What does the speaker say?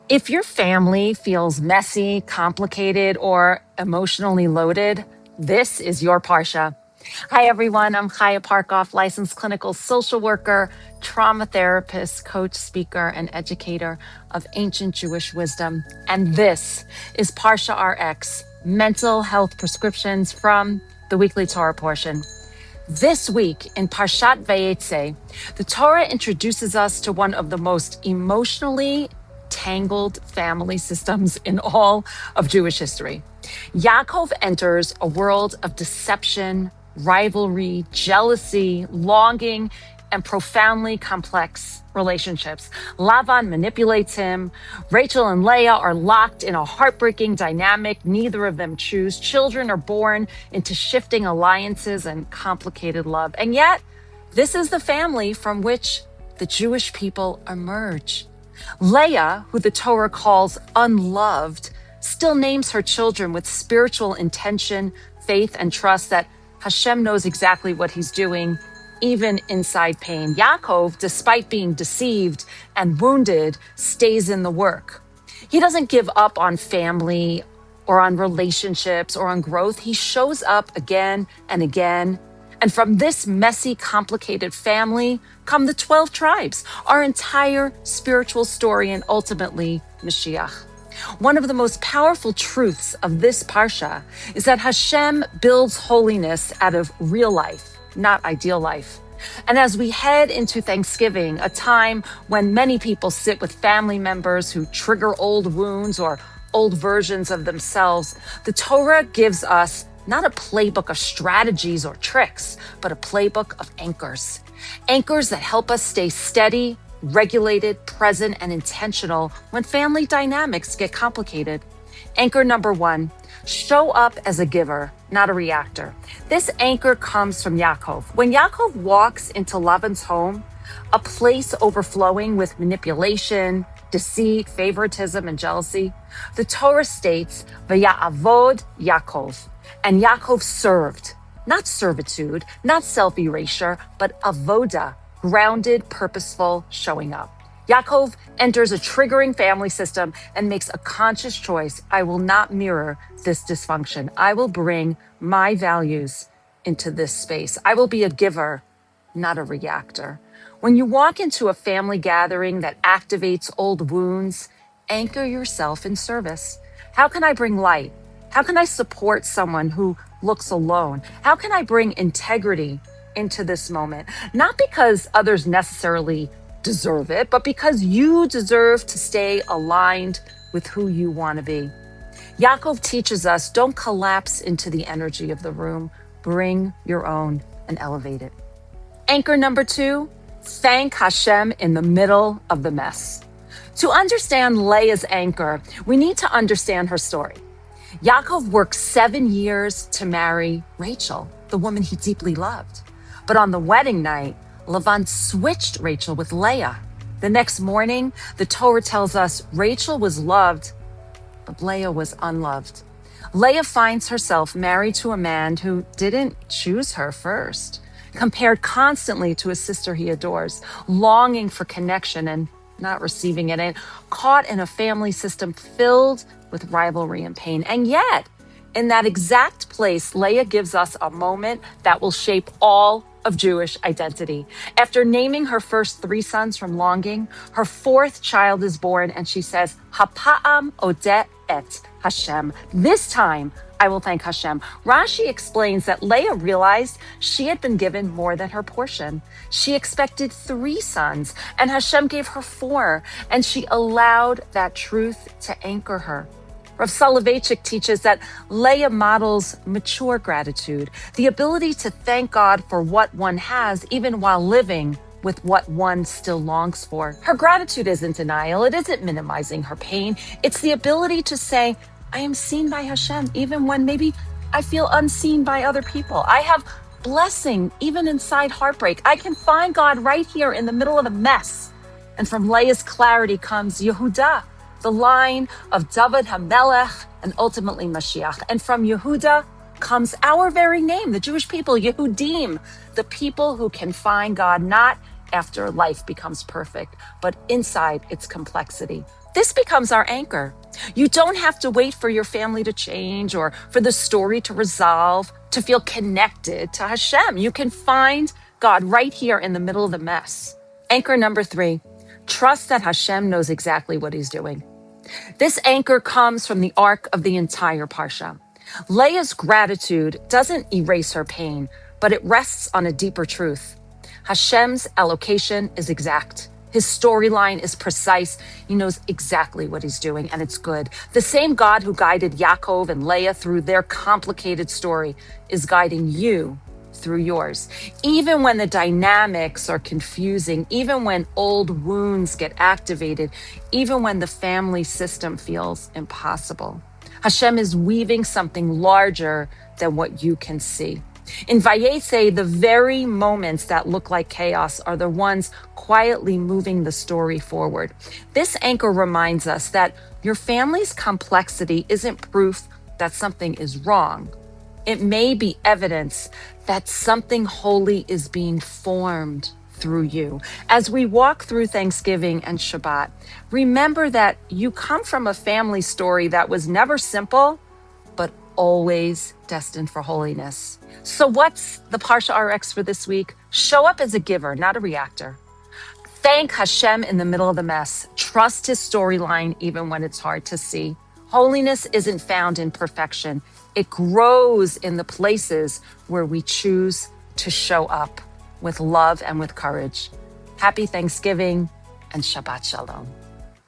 If your family feels messy, complicated, or emotionally loaded, this is your Parsha. Hi, everyone. I'm Chaya Parkoff, licensed clinical social worker, trauma therapist, coach, speaker, and educator of ancient Jewish wisdom. And this is ParshaRx, mental health prescriptions from the weekly Torah portion. This week in Parshat Vayetze, the Torah introduces us to one of the most emotionally tangled family systems in all of Jewish history. Yaakov enters a world of deception, rivalry, jealousy, longing, and profoundly complex relationships. Lavan manipulates him. Rachel and Leah are locked in a heartbreaking dynamic neither of them choose. Children are born into shifting alliances and complicated love. And yet, this is the family from which the Jewish people emerge. Leah, who the Torah calls unloved, still names her children with spiritual intention, faith, and trust that Hashem knows exactly what he's doing, even inside pain. Yaakov, despite being deceived and wounded, stays in the work. He doesn't give up on family or on relationships or on growth. He shows up again and again. And from this messy, complicated family come the 12 tribes, our entire spiritual story, and ultimately Mashiach. One of the most powerful truths of this Parsha is that Hashem builds holiness out of real life, not ideal life. And as we head into Thanksgiving, a time when many people sit with family members who trigger old wounds or old versions of themselves, the Torah gives us not a playbook of strategies or tricks, but a playbook of anchors. Anchors that help us stay steady, regulated, present, and intentional when family dynamics get complicated. Anchor number 1, show up as a giver, not a reactor. This anchor comes from Yaakov. When Yaakov walks into Lavan's home, a place overflowing with manipulation, deceit, favoritism, and jealousy, the Torah states, Vaya'avod Yaakov. And Yaakov served, not servitude, not self-erasure, but avoda, grounded, purposeful showing up. Yaakov enters a triggering family system and makes a conscious choice. I will not mirror this dysfunction. I will bring my values into this space. I will be a giver, not a reactor. When you walk into a family gathering that activates old wounds, anchor yourself in service. How can I bring light? How can I support someone who looks alone? How can I bring integrity into this moment? Not because others necessarily deserve it, but because you deserve to stay aligned with who you want to be. Yaakov teaches us, don't collapse into the energy of the room. Bring your own and elevate it. Anchor number 2, thank Hashem in the middle of the mess. To understand Leah's anchor, we need to understand her story. Yaakov worked 7 years to marry Rachel, the woman he deeply loved. But on the wedding night, Lavan switched Rachel with Leah. The next morning, the Torah tells us Rachel was loved, but Leah was unloved. Leah finds herself married to a man who didn't choose her first, compared constantly to a sister he adores, longing for connection and not receiving it, and caught in a family system filled with rivalry and pain. And yet, in that exact place, Leah gives us a moment that will shape all of Jewish identity. After naming her first 3 sons from longing, her 4th child is born, and she says, Hapa'am odet et Hashem. This time, I will thank Hashem. Rashi explains that Leah realized she had been given more than her portion. She expected 3 sons, and Hashem gave her 4, and she allowed that truth to anchor her. Rav Soloveitchik teaches that Leah models mature gratitude, the ability to thank God for what one has, even while living with what one still longs for. Her gratitude isn't denial. It isn't minimizing her pain. It's the ability to say, I am seen by Hashem, even when maybe I feel unseen by other people. I have blessing, even inside heartbreak. I can find God right here in the middle of a mess. And from Leah's clarity comes Yehuda, the line of David HaMelech and ultimately Mashiach. And from Yehuda comes our very name, the Jewish people, Yehudim, the people who can find God not after life becomes perfect, but inside its complexity. This becomes our anchor. You don't have to wait for your family to change or for the story to resolve to feel connected to Hashem. You can find God right here in the middle of the mess. Anchor number 3, trust that Hashem knows exactly what he's doing. This anchor comes from the arc of the entire Parsha. Leah's gratitude doesn't erase her pain, but it rests on a deeper truth. Hashem's allocation is exact. His storyline is precise. He knows exactly what he's doing, and it's good. The same God who guided Yaakov and Leah through their complicated story is guiding you through yours. Even when the dynamics are confusing, even when old wounds get activated, even when the family system feels impossible, Hashem is weaving something larger than what you can see. In Vayetze, the very moments that look like chaos are the ones quietly moving the story forward. This anchor reminds us that your family's complexity isn't proof that something is wrong. It may be evidence that something holy is being formed through you. As we walk through Thanksgiving and Shabbat, remember that you come from a family story that was never simple, but always destined for holiness. So what's the ParshaRx for this week? Show up as a giver, not a reactor. Thank Hashem in the middle of the mess. Trust his storyline even when it's hard to see. Holiness isn't found in perfection. It grows in the places where we choose to show up with love and with courage. Happy Thanksgiving and Shabbat Shalom.